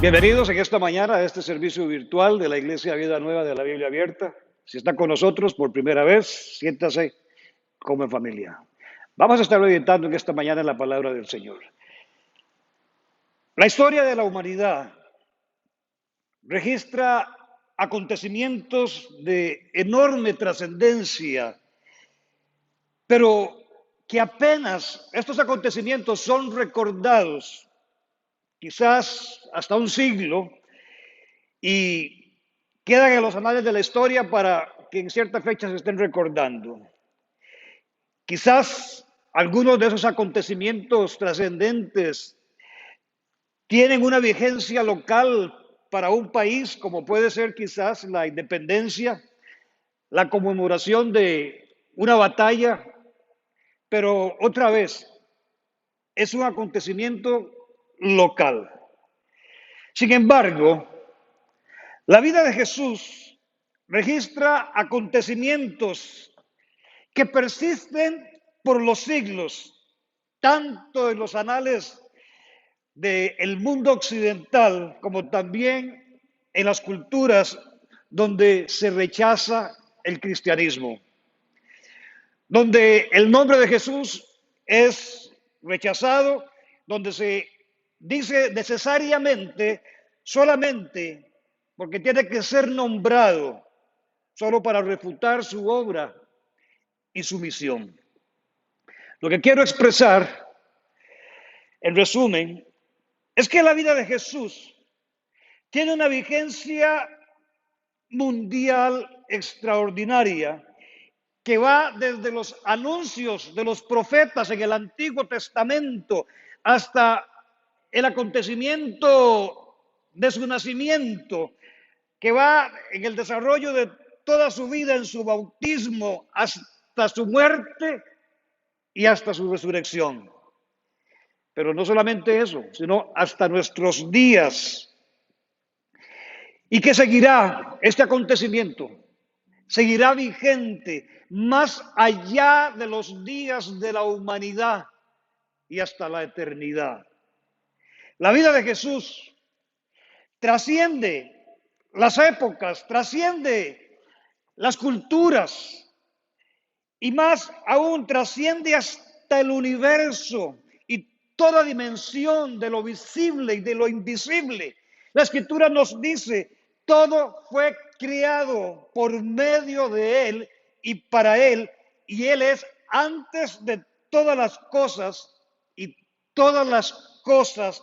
Bienvenidos en esta mañana a este servicio virtual de la Iglesia Vida Nueva de la Biblia Abierta. Si está con nosotros por primera vez, siéntase como en familia. Vamos a estar meditando en esta mañana en la palabra del Señor. La historia de la humanidad registra acontecimientos de enorme trascendencia, pero que apenas estos acontecimientos son recordados, quizás hasta un siglo, y quedan en los anales de la historia para que en cierta fecha se estén recordando. Quizás algunos de esos acontecimientos trascendentes tienen una vigencia local para un país, como puede ser quizás la independencia, la conmemoración de una batalla, pero otra vez es un acontecimiento local. Sin embargo, la vida de Jesús registra acontecimientos que persisten por los siglos, tanto en los anales del mundo occidental como también en las culturas donde se rechaza el cristianismo, donde el nombre de Jesús es rechazado, donde se dice necesariamente solamente porque tiene que ser nombrado, solo para refutar su obra y su misión. Lo que quiero expresar, en resumen, es que la vida de Jesús tiene una vigencia mundial extraordinaria que va desde los anuncios de los profetas en el Antiguo Testamento hasta el acontecimiento de su nacimiento, que va en el desarrollo de toda su vida en su bautismo hasta su muerte y hasta su resurrección. Pero no solamente eso, sino hasta nuestros días. ¿Y qué seguirá este acontecimiento? Seguirá vigente más allá de los días de la humanidad y hasta la eternidad. La vida de Jesús trasciende las épocas, trasciende las culturas y más aún trasciende hasta el universo y toda dimensión de lo visible y de lo invisible. La Escritura nos dice, todo fue creado por medio de Él y para Él, y Él es antes de todas las cosas, y todas las cosas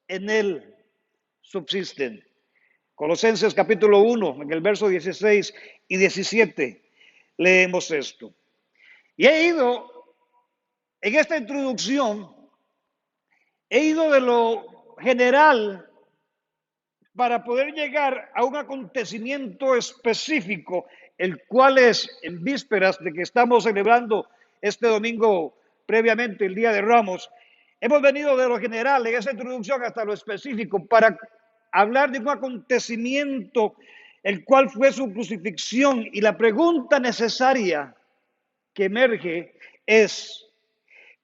en Él subsisten. Colosenses capítulo 1, en el verso 16 y 17, leemos esto. Y en esta introducción, he ido de lo general para poder llegar a un acontecimiento específico, el cual es en vísperas de que estamos celebrando este domingo previamente, el Día de Ramos. Hemos venido de lo general en esa introducción hasta lo específico para hablar de un acontecimiento el cual fue su crucifixión, y la pregunta necesaria que emerge es: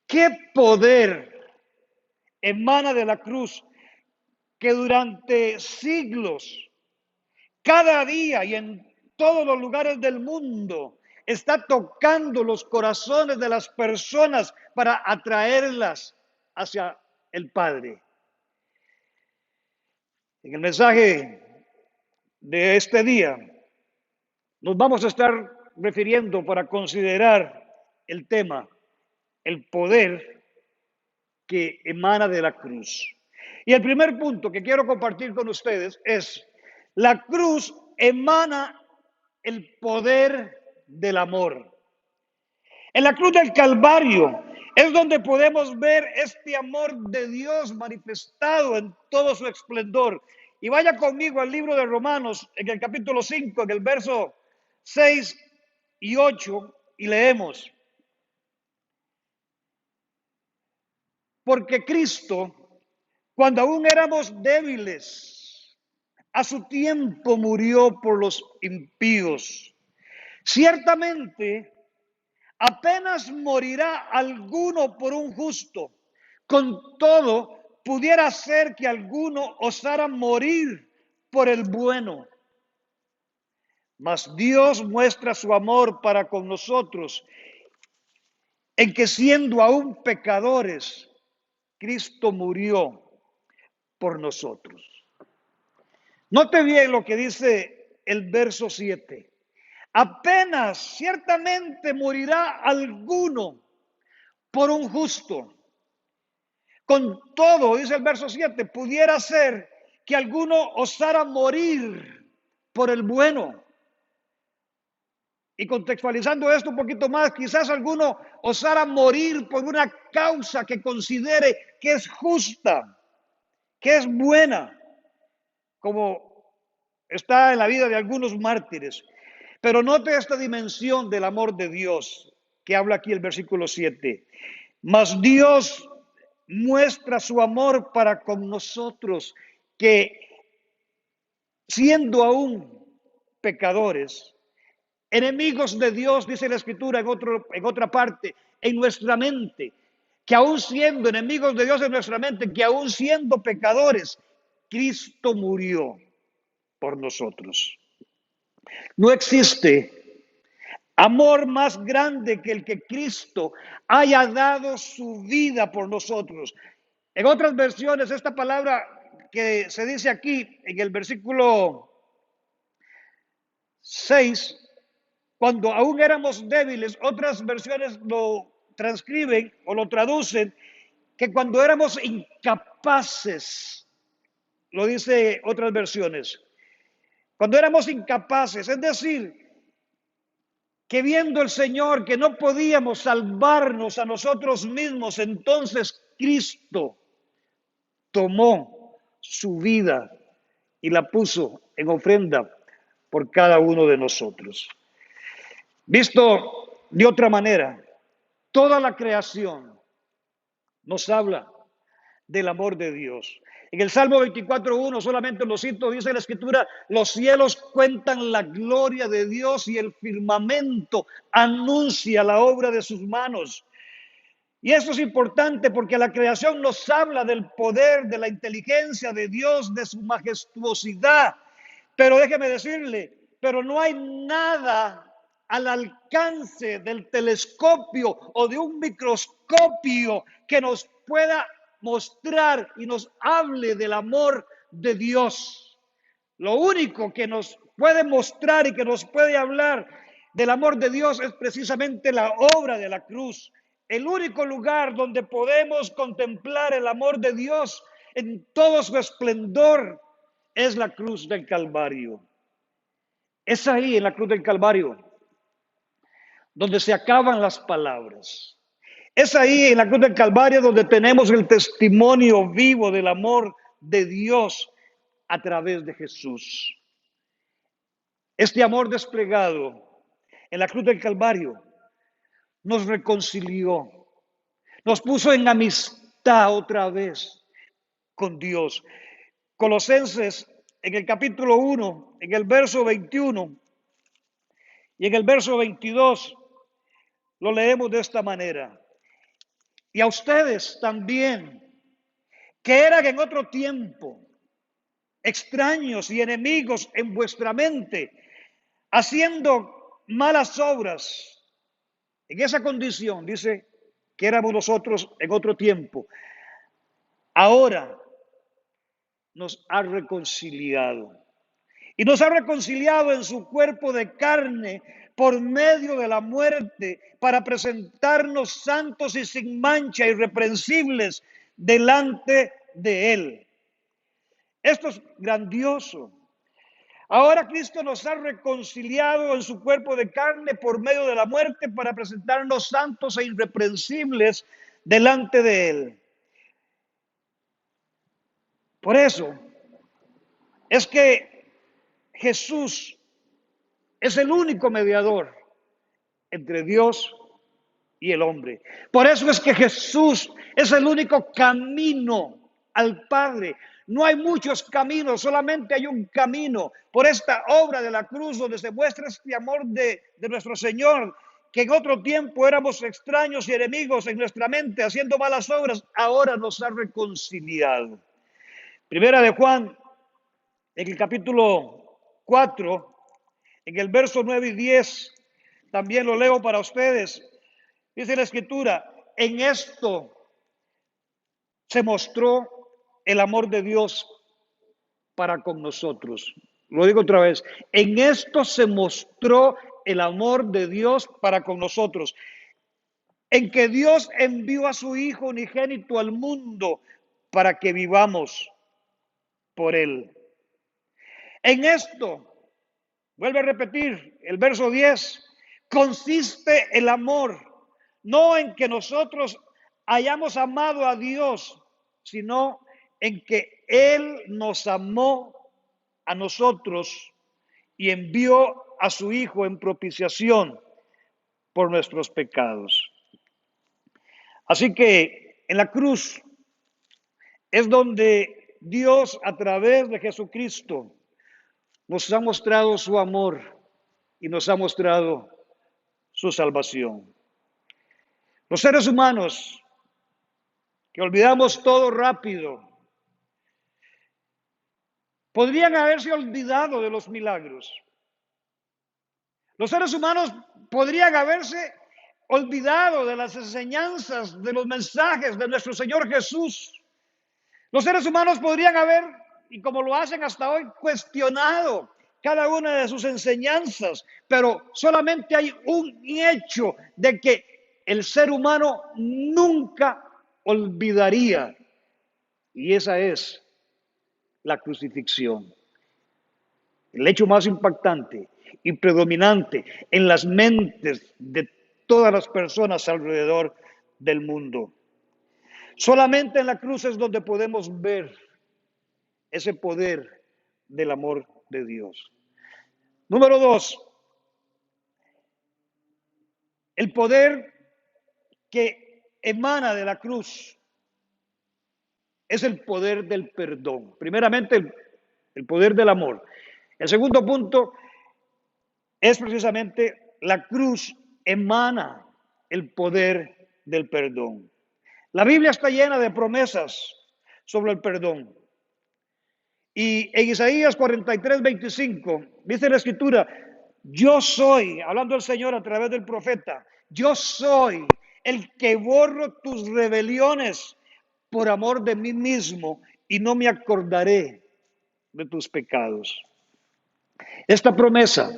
¿qué poder emana de la cruz que durante siglos, cada día y en todos los lugares del mundo, está tocando los corazones de las personas para atraerlas hacia el Padre? En el mensaje de este día nos vamos a estar refiriendo para considerar el tema, el poder que emana de la cruz. Y el primer punto que quiero compartir con ustedes es: la cruz emana el poder del amor. En la cruz del Calvario es donde podemos ver este amor de Dios manifestado en todo su esplendor. Y vaya conmigo al libro de Romanos, en el capítulo 5, en el verso 6 y 8, y leemos: porque Cristo, cuando aún éramos débiles, a su tiempo murió por los impíos. Ciertamente, apenas morirá alguno por un justo. Con todo, pudiera ser que alguno osara morir por el bueno. Mas Dios muestra su amor para con nosotros en que siendo aún pecadores, Cristo murió por nosotros. Note bien lo que dice el verso 7. Apenas ciertamente morirá alguno por un justo. Con todo, dice el verso 7, pudiera ser que alguno osara morir por el bueno. Y contextualizando esto un poquito más, quizás alguno osara morir por una causa que considere que es justa, que es buena, como está en la vida de algunos mártires. Pero note esta dimensión del amor de Dios que habla aquí el versículo 7. Mas Dios muestra su amor para con nosotros, que siendo aún pecadores, enemigos de Dios, dice la Escritura en otra parte, en nuestra mente, que aún siendo enemigos de Dios en nuestra mente, que aún siendo pecadores, Cristo murió por nosotros. No existe amor más grande que el que Cristo haya dado su vida por nosotros. En otras versiones, esta palabra que se dice aquí en el versículo 6, cuando aún éramos débiles, otras versiones lo transcriben o lo traducen, que cuando éramos incapaces, lo dice otras versiones, cuando éramos incapaces, es decir, que viendo el Señor que no podíamos salvarnos a nosotros mismos, entonces Cristo tomó su vida y la puso en ofrenda por cada uno de nosotros. Visto de otra manera, toda la creación nos habla del amor de Dios. En el Salmo 24:1, solamente lo cito, dice la Escritura: los cielos cuentan la gloria de Dios y el firmamento anuncia la obra de sus manos. Y eso es importante porque la creación nos habla del poder, de la inteligencia de Dios, de su majestuosidad. Pero déjeme decirle, pero no hay nada al alcance del telescopio o de un microscopio que nos pueda mostrar y nos hable del amor de Dios. Lo único que nos puede mostrar y que nos puede hablar del amor de Dios es precisamente la obra de la cruz. El único lugar donde podemos contemplar el amor de Dios en todo su esplendor es la cruz del Calvario. Es ahí, en la cruz del Calvario, donde se acaban las palabras. Es ahí, en la cruz del Calvario, donde tenemos el testimonio vivo del amor de Dios a través de Jesús. Este amor desplegado en la cruz del Calvario nos reconcilió, nos puso en amistad otra vez con Dios. Colosenses, en el capítulo 1, en el verso 21 y en el verso 22, lo leemos de esta manera. Y a ustedes también, que eran en otro tiempo extraños y enemigos en vuestra mente, haciendo malas obras. En esa condición, dice que éramos nosotros en otro tiempo. Ahora nos ha reconciliado. Y nos ha reconciliado en su cuerpo de carne por medio de la muerte, para presentarnos santos y sin mancha, irreprensibles delante de Él. Esto es grandioso. Ahora Cristo nos ha reconciliado en su cuerpo de carne por medio de la muerte, para presentarnos santos e irreprensibles delante de Él. Por eso es que Jesús es el único mediador entre Dios y el hombre. Por eso es que Jesús es el único camino al Padre. No hay muchos caminos, solamente hay un camino. Por esta obra de la cruz, donde se muestra este amor de nuestro Señor, que en otro tiempo éramos extraños y enemigos en nuestra mente, haciendo malas obras, ahora nos ha reconciliado. Primera de Juan, en el capítulo 4, en el verso 9 y 10, también lo leo para ustedes. Dice la Escritura, en esto se mostró el amor de Dios para con nosotros. Lo digo otra vez, en esto se mostró el amor de Dios para con nosotros, en que Dios envió a su Hijo unigénito al mundo para que vivamos por Él. En esto, vuelve a repetir el verso 10, consiste el amor, no en que nosotros hayamos amado a Dios, sino en que Él nos amó a nosotros y envió a su Hijo en propiciación por nuestros pecados. Así que en la cruz es donde Dios, a través de Jesucristo, nos ha mostrado su amor y nos ha mostrado su salvación. Los seres humanos que olvidamos todo rápido, podrían haberse olvidado de los milagros. Los seres humanos podrían haberse olvidado de las enseñanzas, de los mensajes de nuestro Señor Jesús. Los seres humanos podrían haber, y como lo hacen hasta hoy, cuestionado cada una de sus enseñanzas, pero solamente hay un hecho de que el ser humano nunca olvidaría, y esa es la crucifixión. El hecho más impactante y predominante en las mentes de todas las personas alrededor del mundo. Solamente en la cruz es donde podemos ver ese poder del amor de Dios. Número 2, el poder que emana de la cruz es el poder del perdón. Primeramente, el poder del amor. El segundo punto es precisamente la cruz emana el poder del perdón. La Biblia está llena de promesas sobre el perdón. Y en Isaías 43:25 dice la Escritura, yo soy, hablando el Señor a través del profeta, yo soy el que borro tus rebeliones por amor de mí mismo y no me acordaré de tus pecados. Esta promesa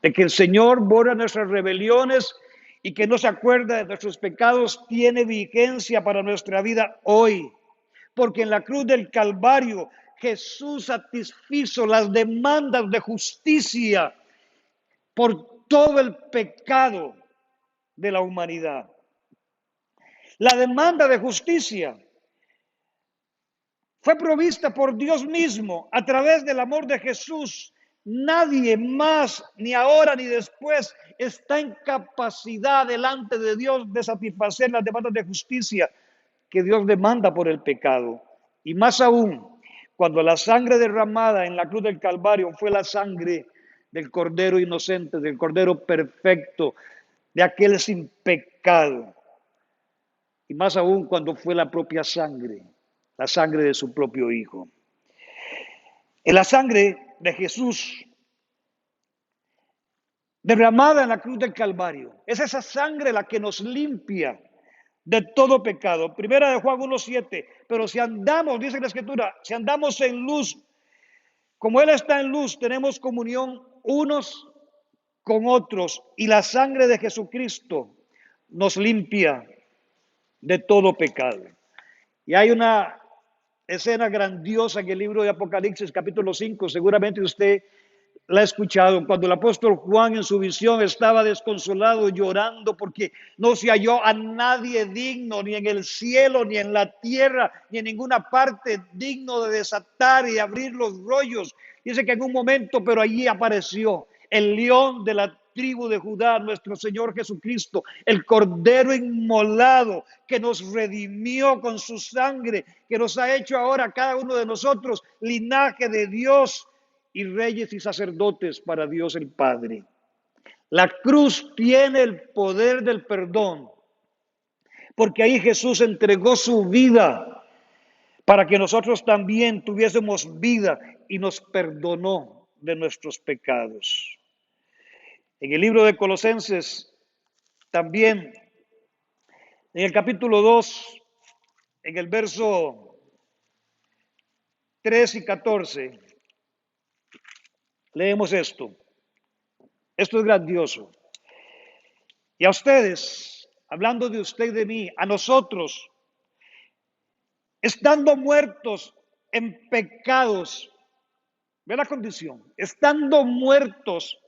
de que el Señor borra nuestras rebeliones y que no se acuerda de nuestros pecados tiene vigencia para nuestra vida hoy, porque en la cruz del Calvario Jesús satisfizo las demandas de justicia por todo el pecado de la humanidad. La demanda de justicia fue provista por Dios mismo a través del amor de Jesús. Nadie más, ni ahora ni después, está en capacidad delante de Dios de satisfacer las demandas de justicia que Dios demanda por el pecado. Y más aún, cuando la sangre derramada en la cruz del Calvario fue la sangre del Cordero inocente, del Cordero perfecto, de aquel sin pecado. Y más aún cuando fue la propia sangre, la sangre de su propio Hijo. En la sangre de Jesús derramada en la cruz del Calvario, es esa sangre la que nos limpia de todo pecado. Primera de Juan 1:7, pero si andamos, dice la Escritura, si andamos en luz, como Él está en luz, tenemos comunión unos con otros y la sangre de Jesucristo nos limpia de todo pecado. Y hay una escena grandiosa en el libro de Apocalipsis, capítulo 5, seguramente usted la ha escuchado, cuando el apóstol Juan en su visión estaba desconsolado, llorando porque no se halló a nadie digno, ni en el cielo, ni en la tierra, ni en ninguna parte digno de desatar y abrir los rollos. Dice que en un momento, pero allí apareció el león de la tribu de Judá, nuestro Señor Jesucristo, el Cordero inmolado que nos redimió con su sangre, que nos ha hecho ahora cada uno de nosotros linaje de Dios y reyes y sacerdotes para Dios el Padre. La cruz tiene el poder del perdón, porque ahí Jesús entregó su vida para que nosotros también tuviésemos vida y nos perdonó de nuestros pecados. En el libro de Colosenses, también en el capítulo 2, en el verso 3 y 14, leemos esto. Esto es grandioso. Y a ustedes, hablando de usted y de mí, a nosotros, estando muertos en pecados, ve la condición, estando muertos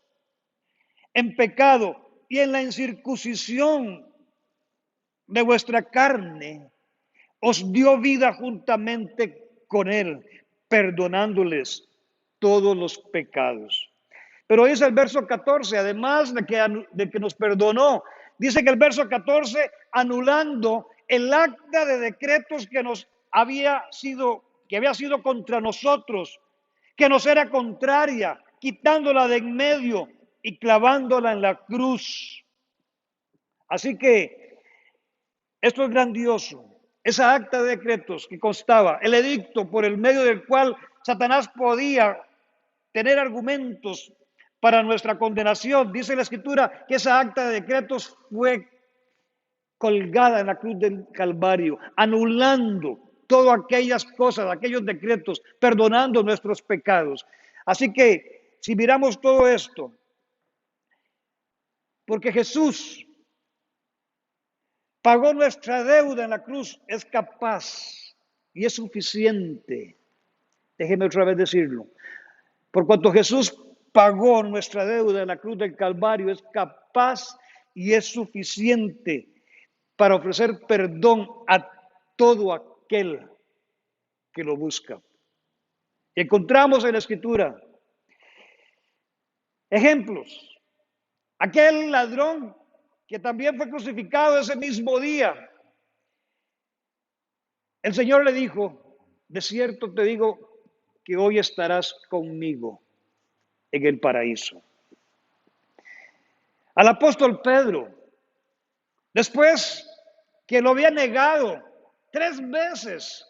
en pecado y en la incircuncisión de vuestra carne, os dio vida juntamente con él, perdonándoles todos los pecados. Pero dice el verso 14, además de que nos perdonó, dice que el verso 14, anulando el acta de decretos que había sido contra nosotros, que nos era contraria, quitándola de en medio y clavándola en la cruz. Así que esto es grandioso. Esa acta de decretos que constaba, el edicto por el medio del cual Satanás podía tener argumentos para nuestra condenación. Dice la Escritura que esa acta de decretos fue colgada en la cruz del Calvario, anulando todas aquellas cosas, aquellos decretos, perdonando nuestros pecados. Así que si miramos todo esto, porque Jesús pagó nuestra deuda en la cruz, es capaz y es suficiente. Déjeme otra vez decirlo. Por cuanto Jesús pagó nuestra deuda en la cruz del Calvario, es capaz y es suficiente para ofrecer perdón a todo aquel que lo busca. Y encontramos en la Escritura ejemplos. Aquel ladrón que también fue crucificado ese mismo día, el Señor le dijo, de cierto te digo que hoy estarás conmigo en el paraíso. Al apóstol Pedro, después que lo había negado 3 veces,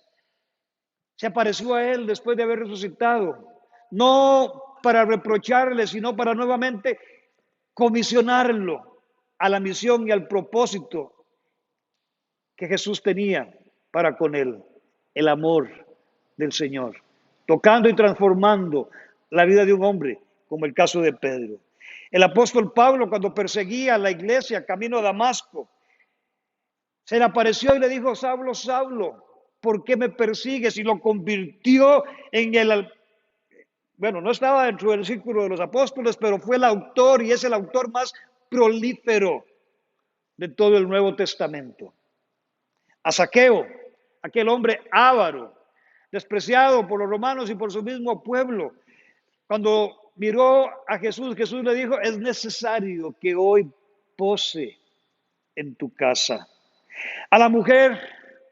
se apareció a él después de haber resucitado, no para reprocharle, sino para nuevamente comisionarlo a la misión y al propósito que Jesús tenía para con él, el amor del Señor, tocando y transformando la vida de un hombre, como el caso de Pedro. El apóstol Pablo, cuando perseguía a la iglesia camino a Damasco, se le apareció y le dijo, Saulo, Saulo, ¿por qué me persigues? Y lo convirtió en bueno, no estaba dentro del círculo de los apóstoles, pero fue el autor y es el autor más prolífero de todo el Nuevo Testamento. A Zaqueo, aquel hombre avaro, despreciado por los romanos y por su mismo pueblo, cuando miró a Jesús, Jesús le dijo, es necesario que hoy pose en tu casa. A la mujer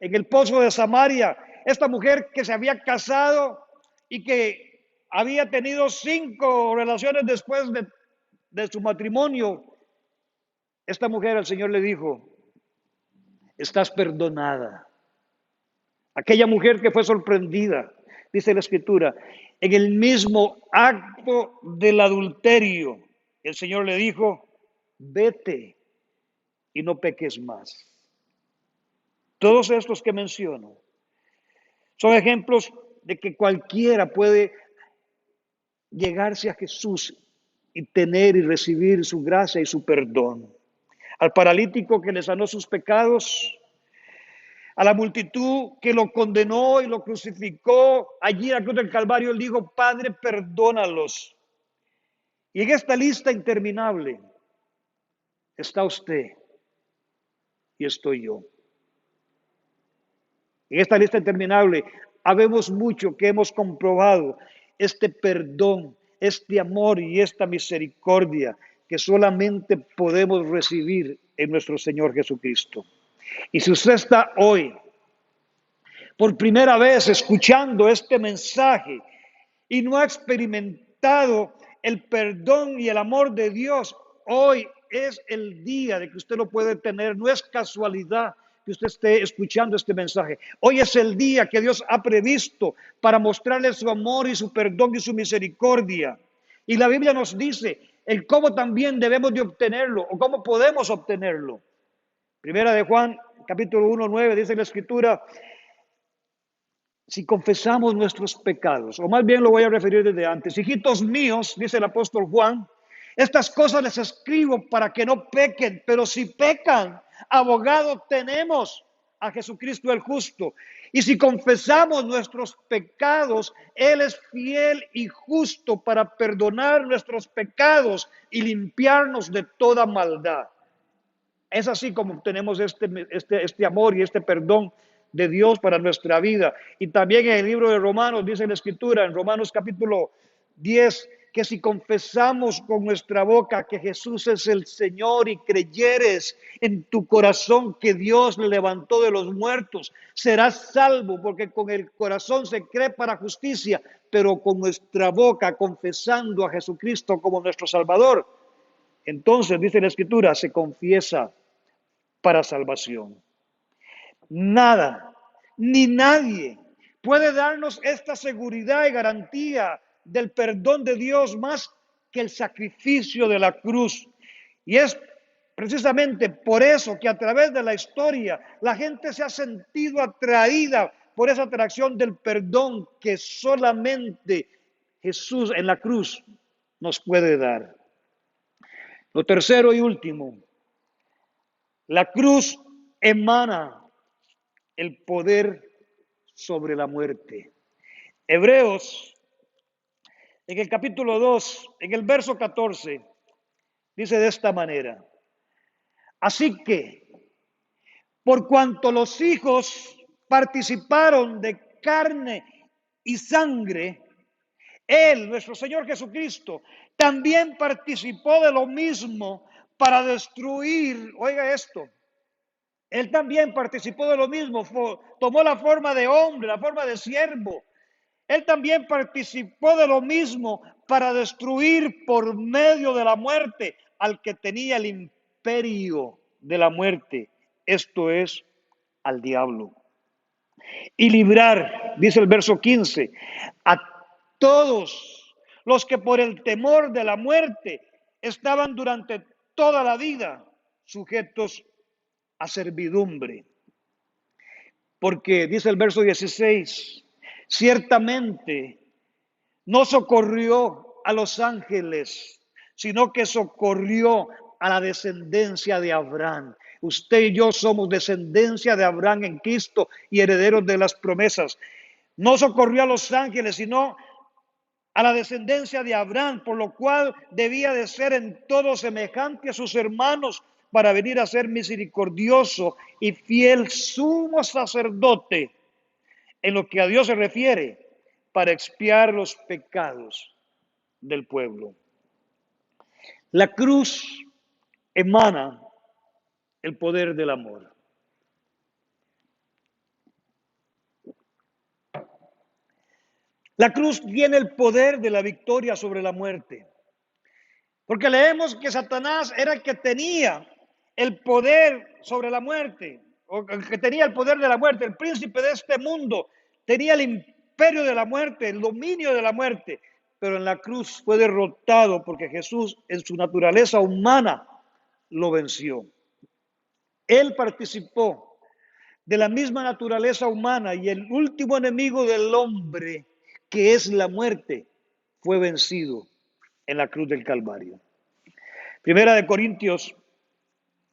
en el pozo de Samaria, esta mujer que se había casado y que había tenido 5 relaciones después de su matrimonio, esta mujer al Señor le dijo, estás perdonada. Aquella mujer que fue sorprendida, dice la Escritura, en el mismo acto del adulterio, el Señor le dijo, vete y no peques más. Todos estos que menciono son ejemplos de que cualquiera puede llegarse a Jesús y tener y recibir su gracia y su perdón. Al paralítico que le sanó sus pecados, a la multitud que lo condenó y lo crucificó, allí en la cruz del Calvario, él dijo, Padre, perdónalos. Y en esta lista interminable está usted y estoy yo. En esta lista interminable habemos mucho que hemos comprobado este perdón, este amor y esta misericordia que solamente podemos recibir en nuestro Señor Jesucristo. Y si usted está hoy por primera vez escuchando este mensaje y no ha experimentado el perdón y el amor de Dios, Hoy es el día de que usted lo puede tener. No es casualidad que usted esté escuchando este mensaje. Hoy es el día que Dios ha previsto para mostrarle su amor y su perdón y su misericordia. Y la Biblia nos dice el cómo también debemos de obtenerlo o cómo podemos obtenerlo. Primera de Juan, capítulo 1:9, dice la Escritura: si confesamos nuestros pecados, o más bien lo voy a referir desde antes, hijitos míos, dice el apóstol Juan, estas cosas les escribo para que no pequen, pero si pecan, abogado tenemos a Jesucristo el justo. Y si confesamos nuestros pecados, Él es fiel y justo para perdonar nuestros pecados y limpiarnos de toda maldad. Es así como obtenemos este amor y este perdón de Dios para nuestra vida. Y también en el libro de Romanos dice la Escritura, en Romanos capítulo 10, que si confesamos con nuestra boca que Jesús es el Señor y creyeres en tu corazón que Dios le levantó de los muertos, serás salvo, porque con el corazón se cree para justicia, pero con nuestra boca confesando a Jesucristo como nuestro Salvador, entonces, dice la Escritura, se confiesa para salvación. Nada, ni nadie puede darnos esta seguridad y garantía del perdón de Dios más que el sacrificio de la cruz. Y es precisamente por eso que a través de la historia la gente se ha sentido atraída por esa atracción del perdón que solamente Jesús en la cruz nos puede dar. Lo tercero y último, la cruz emana el poder sobre la muerte. Hebreos, en el capítulo 2, en el verso 14, dice de esta manera: así que, por cuanto los hijos participaron de carne y sangre, Él, nuestro Señor Jesucristo, también participó de lo mismo para destruir, oiga esto, Él también participó de lo mismo, tomó la forma de hombre, la forma de siervo. Él también participó de lo mismo para destruir por medio de la muerte al que tenía el imperio de la muerte, esto es, al diablo. Y librar, dice el verso 15, a todos los que por el temor de la muerte estaban durante toda la vida sujetos a servidumbre. Porque dice el verso 16, ciertamente no socorrió a los ángeles, sino que socorrió a la descendencia de Abraham. Usted y yo somos descendencia de Abraham en Cristo y herederos de las promesas. No socorrió a los ángeles, sino a la descendencia de Abraham, por lo cual debía de ser en todo semejante a sus hermanos para venir a ser misericordioso y fiel sumo sacerdote en lo que a Dios se refiere, para expiar los pecados del pueblo. La cruz emana el poder del amor. La cruz tiene el poder de la victoria sobre la muerte. Porque leemos que Satanás era el que tenía el poder sobre la muerte, o el que tenía el poder de la muerte, el príncipe de este mundo, tenía el imperio de la muerte, el dominio de la muerte, pero en la cruz fue derrotado porque Jesús en su naturaleza humana lo venció. Él participó de la misma naturaleza humana y el último enemigo del hombre, que es la muerte, fue vencido en la cruz del Calvario. Primera de Corintios,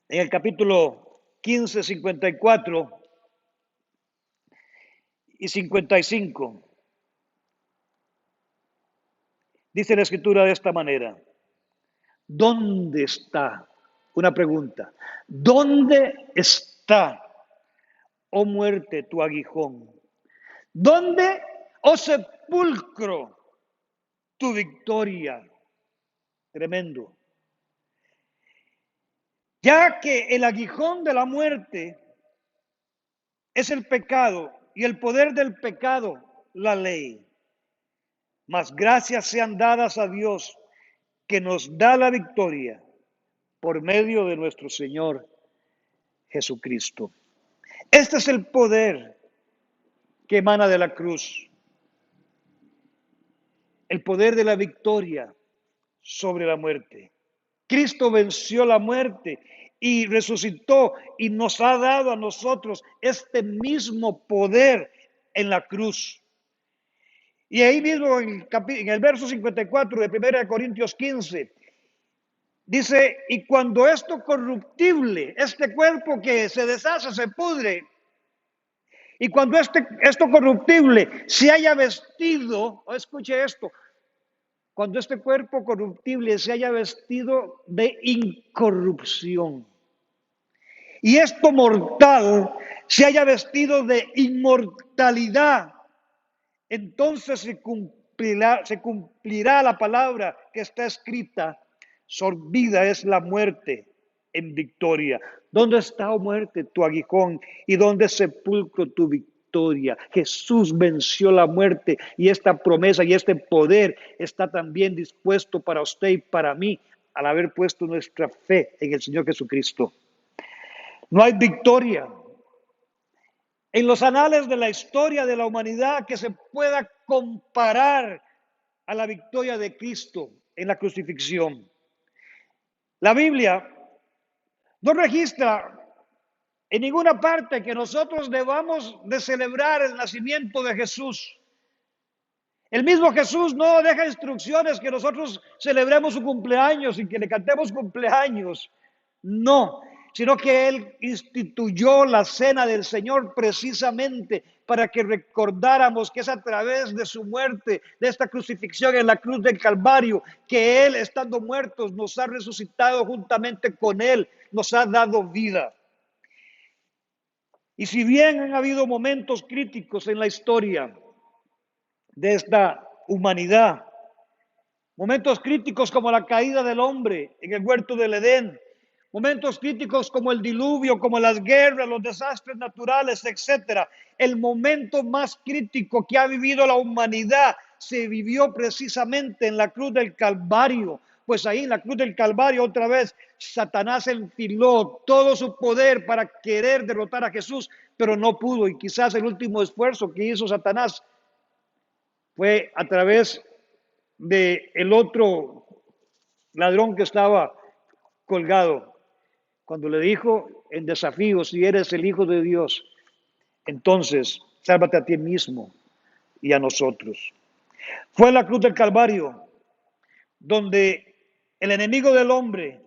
en el capítulo 15, 54 y 55, dice la Escritura de esta manera: ¿dónde está? Una pregunta. ¿Dónde está, oh muerte, tu aguijón? ¿Dónde, oh sepulcro, tu victoria? Tremendo. Ya que el aguijón de la muerte es el pecado y el poder del pecado, la ley. Mas gracias sean dadas a Dios que nos da la victoria por medio de nuestro Señor Jesucristo. Este es el poder que emana de la cruz, el poder de la victoria sobre la muerte. Cristo venció la muerte y resucitó y nos ha dado a nosotros este mismo poder en la cruz. Y ahí mismo en el verso 54 de 1 Corintios 15, dice, y cuando esto corruptible, este cuerpo que se deshace, se pudre, y cuando esto corruptible se haya vestido, escuche esto, cuando este cuerpo corruptible se haya vestido de incorrupción, y esto mortal se haya vestido de inmortalidad, entonces se cumplirá la palabra que está escrita, sorbida es la muerte en victoria. ¿Dónde está, oh muerte, tu aguijón? ¿Y dónde sepulcro tu victoria? Jesús venció la muerte y esta promesa y este poder está también dispuesto para usted y para mí al haber puesto nuestra fe en el Señor Jesucristo. No hay victoria en los anales de la historia de la humanidad que se pueda comparar a la victoria de Cristo en la crucifixión. La Biblia no registra en ninguna parte que nosotros debamos de celebrar el nacimiento de Jesús. El mismo Jesús no deja instrucciones que nosotros celebremos su cumpleaños y que le cantemos cumpleaños. No, sino que Él instituyó la cena del Señor precisamente para que recordáramos que es a través de su muerte, de esta crucifixión en la cruz del Calvario, que Él, estando muertos, nos ha resucitado juntamente con Él, nos ha dado vida. Y si bien han habido momentos críticos en la historia de esta humanidad, momentos críticos como la caída del hombre en el huerto del Edén, momentos críticos como el diluvio, como las guerras, los desastres naturales, etcétera. El momento más crítico que ha vivido la humanidad se vivió precisamente en la cruz del Calvario. Pues ahí en la cruz del Calvario otra vez Satanás enfiló todo su poder para querer derrotar a Jesús, pero no pudo. Y quizás el último esfuerzo que hizo Satanás fue a través de el otro ladrón que estaba colgado, cuando le dijo en desafío, si eres el Hijo de Dios, entonces sálvate a ti mismo y a nosotros. Fue la cruz del Calvario donde el enemigo del hombre,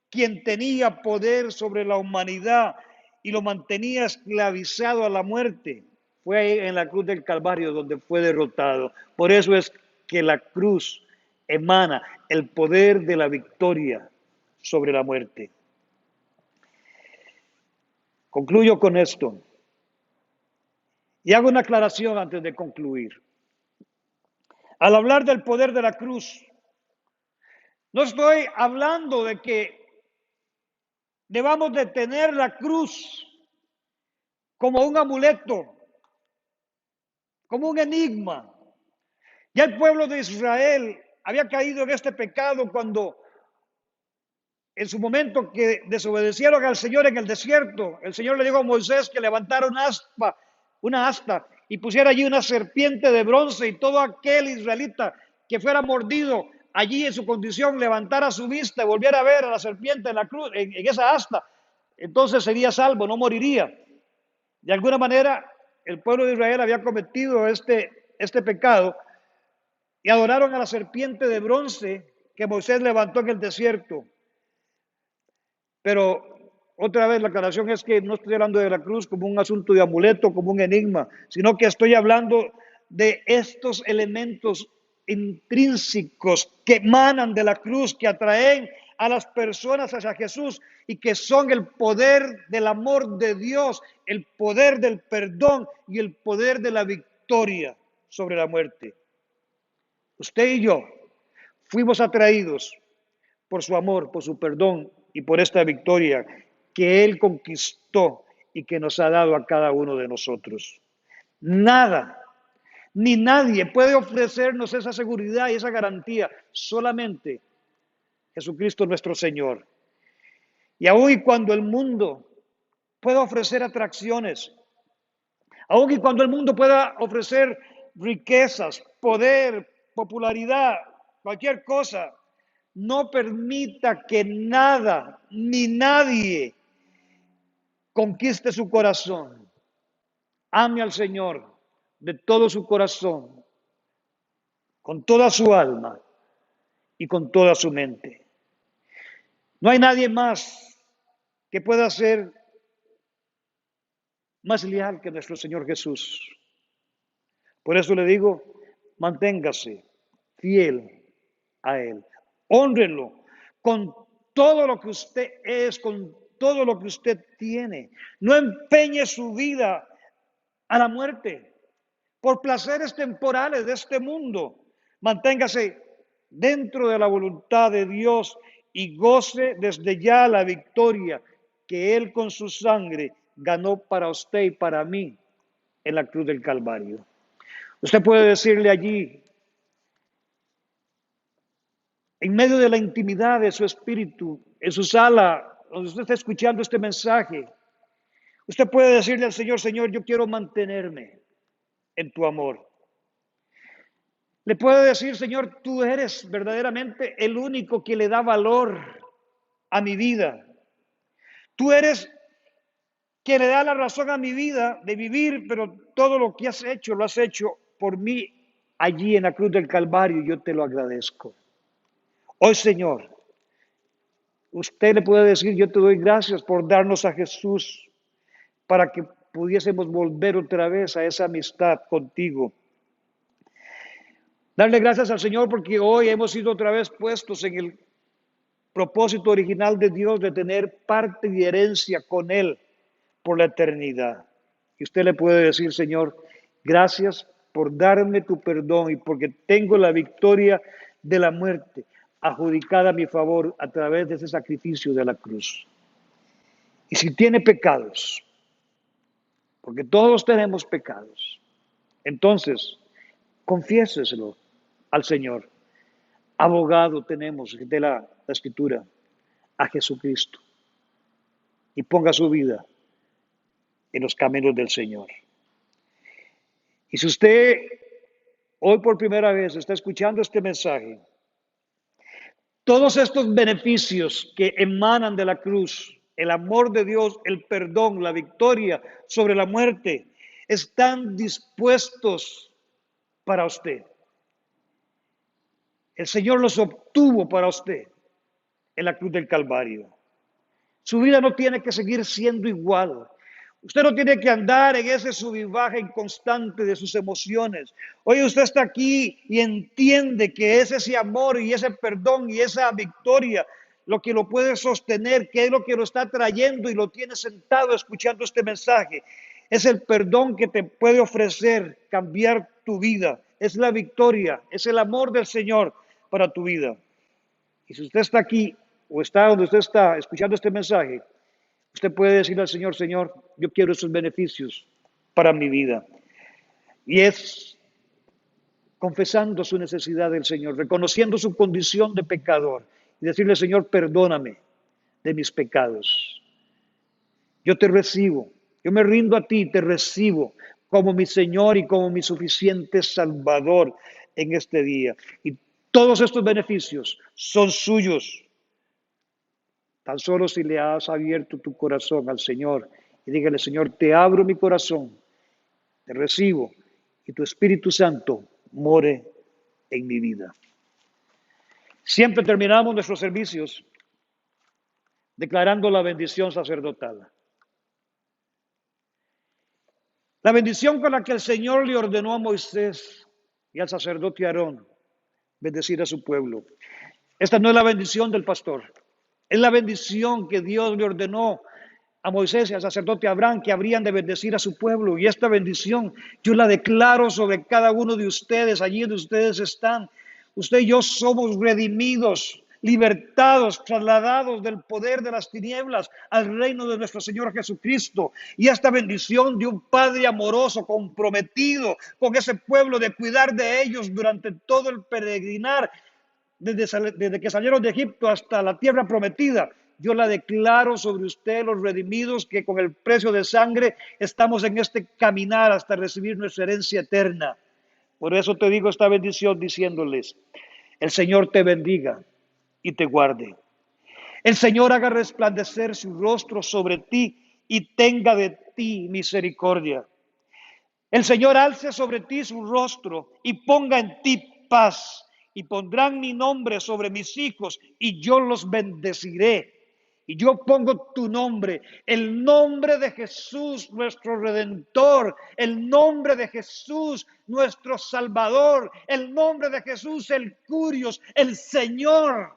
quien tenía poder sobre la humanidad y lo mantenía esclavizado a la muerte, fue ahí en la cruz del Calvario donde fue derrotado. Por eso es que la cruz emana el poder de la victoria sobre la muerte. Concluyo con esto y hago una aclaración antes de concluir. Al hablar del poder de la cruz, no estoy hablando de que debamos de tener la cruz como un amuleto, como un enigma. Ya el pueblo de Israel había caído en este pecado cuando en su momento que desobedecieron al Señor en el desierto, el Señor le dijo a Moisés que levantara una asta y pusiera allí una serpiente de bronce, y todo aquel israelita que fuera mordido allí en su condición levantara su vista y volviera a ver a la serpiente en la cruz, en esa asta, entonces sería salvo, no moriría. De alguna manera el pueblo de Israel había cometido este pecado y adoraron a la serpiente de bronce que Moisés levantó en el desierto. Pero otra vez la aclaración es que no estoy hablando de la cruz como un asunto de amuleto, como un enigma, sino que estoy hablando de estos elementos intrínsecos que emanan de la cruz, que atraen a las personas hacia Jesús y que son el poder del amor de Dios, el poder del perdón y el poder de la victoria sobre la muerte. Usted y yo fuimos atraídos por su amor, por su perdón y por esta victoria que Él conquistó y que nos ha dado a cada uno de nosotros. Nada, ni nadie puede ofrecernos esa seguridad y esa garantía, solamente Jesucristo nuestro Señor. Y aun y cuando el mundo pueda ofrecer atracciones, aun y cuando el mundo pueda ofrecer riquezas, poder, popularidad, cualquier cosa, no permita que nada ni nadie conquiste su corazón. Ame al Señor de todo su corazón, con toda su alma y con toda su mente. No hay nadie más que pueda ser más leal que nuestro Señor Jesús. Por eso le digo, manténgase fiel a Él. Hónrelo con todo lo que usted es, con todo lo que usted tiene. No empeñe su vida a la muerte por placeres temporales de este mundo. Manténgase dentro de la voluntad de Dios y goce desde ya la victoria que Él con su sangre ganó para usted y para mí en la cruz del Calvario. Usted puede decirle allí, en medio de la intimidad de su espíritu, en su sala, donde usted está escuchando este mensaje, usted puede decirle al Señor, Señor, yo quiero mantenerme en tu amor. Le puede decir, Señor, tú eres verdaderamente el único que le da valor a mi vida. Tú eres que le da la razón a mi vida de vivir, pero todo lo que has hecho, lo has hecho por mí allí en la cruz del Calvario. Yo te lo agradezco. Hoy, Señor, usted le puede decir, yo te doy gracias por darnos a Jesús para que pudiésemos volver otra vez a esa amistad contigo. Darle gracias al Señor porque hoy hemos sido otra vez puestos en el propósito original de Dios de tener parte y herencia con Él por la eternidad. Y usted le puede decir, Señor, gracias por darme tu perdón y porque tengo la victoria de la muerte adjudicada a mi favor a través de ese sacrificio de la cruz. Y si tiene pecados, porque todos tenemos pecados, entonces confiéseselo al Señor. Abogado tenemos de la Escritura, a Jesucristo, y ponga su vida en los caminos del Señor. Y si usted hoy por primera vez está escuchando este mensaje, todos estos beneficios que emanan de la cruz, el amor de Dios, el perdón, la victoria sobre la muerte, están dispuestos para usted. El Señor los obtuvo para usted en la cruz del Calvario. Su vida no tiene que seguir siendo igual. Usted no tiene que andar en ese sub y baja inconstante de sus emociones. Hoy usted está aquí y entiende que es ese amor y ese perdón y esa victoria lo que lo puede sostener, que es lo que lo está trayendo y lo tiene sentado escuchando este mensaje. Es el perdón que te puede ofrecer cambiar tu vida. Es la victoria, es el amor del Señor para tu vida. Y si usted está aquí o está donde usted está escuchando este mensaje, usted puede decirle al Señor, Señor, yo quiero esos beneficios para mi vida. Y es confesando su necesidad del Señor, reconociendo su condición de pecador y decirle, Señor, perdóname de mis pecados. Yo te recibo, yo me rindo a ti y te recibo como mi Señor y como mi suficiente Salvador en este día. Y todos estos beneficios son suyos. Tan solo si le has abierto tu corazón al Señor y dígale, Señor, te abro mi corazón, te recibo y tu Espíritu Santo more en mi vida. Siempre terminamos nuestros servicios declarando la bendición sacerdotal. La bendición con la que el Señor le ordenó a Moisés y al sacerdote Aarón bendecir a su pueblo. Esta no es la bendición del pastor. Es la bendición que Dios le ordenó a Moisés y al sacerdote Abraham que habrían de bendecir a su pueblo. Y esta bendición yo la declaro sobre cada uno de ustedes, allí donde ustedes están. Usted y yo somos redimidos, libertados, trasladados del poder de las tinieblas al reino de nuestro Señor Jesucristo. Y esta bendición de un Padre amoroso, comprometido con ese pueblo, de cuidar de ellos durante todo el peregrinar, desde que salieron de Egipto hasta la tierra prometida, yo la declaro sobre usted, los redimidos, que con el precio de sangre estamos en este caminar hasta recibir nuestra herencia eterna. Por eso te digo esta bendición diciéndoles, el Señor te bendiga y te guarde. El Señor haga resplandecer su rostro sobre ti y tenga de ti misericordia. El Señor alce sobre ti su rostro y ponga en ti paz. Y pondrán mi nombre sobre mis hijos y yo los bendeciré. Y yo pongo tu nombre, el nombre de Jesús, nuestro Redentor, el nombre de Jesús, nuestro Salvador, el nombre de Jesús, el Curios, el Señor,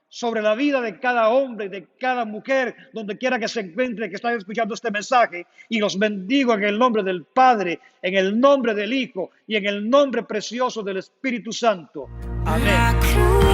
sobre la vida de cada hombre y de cada mujer, donde quiera que se encuentre, que están escuchando este mensaje, y los bendigo en el nombre del Padre, en el nombre del Hijo y en el nombre precioso del Espíritu Santo. Amén.